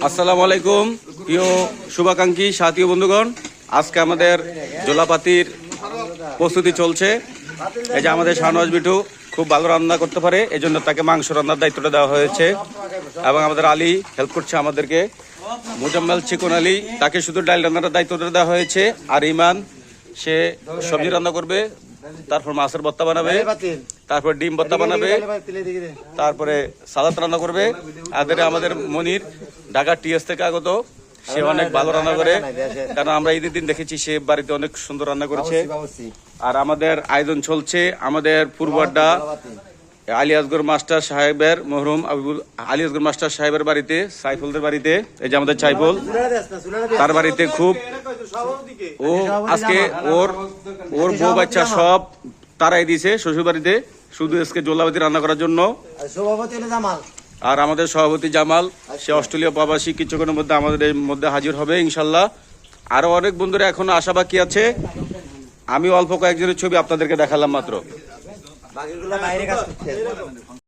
আসসালামু আলাইকুম প্রিয় শুভাকাঙ্ক্ষী সাথী বন্ধুগণ, আজকে আমাদের জোলাপাতির প্রস্তুতি চলছে। এই যে আমাদের শাহনওয়াজ বিটু খুব ভালো রান্না করতে পারে, এই জন্য তাকে মাংস রান্নার দায়িত্বটা দেওয়া হয়েছে এবং আমাদের আলী হেল্প করছে আমাদেরকে। মোজাম্মেল চিকন আলী, তাকে শুধু ডাল রান্নার দায়িত্বটা দেওয়া হয়েছে। আর ইমান, সে সবজি রান্না করবে, তারপর মাছের ভর্তা বানাবে, তারপর ডিম ভর্তা বানাবে, তারপরে সালাদ রান্না করবে। আমাদের মনির ঢাকা টিএস থেকে আগত, সে অনেক ভালো রান্না করে, কারণ আমরা ঈদের দিন দেখেছি সে বাড়িতে অনেক সুন্দর রান্না করেছে। আর আমাদের আয়োজন চলছে আমাদের পূর্বাড্ডা আলী আসগর মাস্টার সাহেবের, মরহুম আলী আসগর মাস্টার সাহেবের বাড়িতে, সাইফুলদের বাড়িতে। এই যে আমাদের সাইফুল, তার বাড়িতে খুব ও আজকে ওর বউ বাচ্চা সব তারাই দিয়েছে শ্বশুর বাড়িতে, শুধু আজকে জোলাপাতি রান্না করার জন্য। আর আমাদের সভাপতি জামাল, সে অস্ট্রেলিয়া প্রবাসী, কিছুক্ষণের মধ্যে আমাদের মধ্যে হাজির হবে ইনশাল্লাহ। আরো অনেক বন্ধুরা এখনো আশা বাকি আছে। আমি অল্প কয়েকজনের ছবি আপনাদেরকে দেখালাম মাত্র।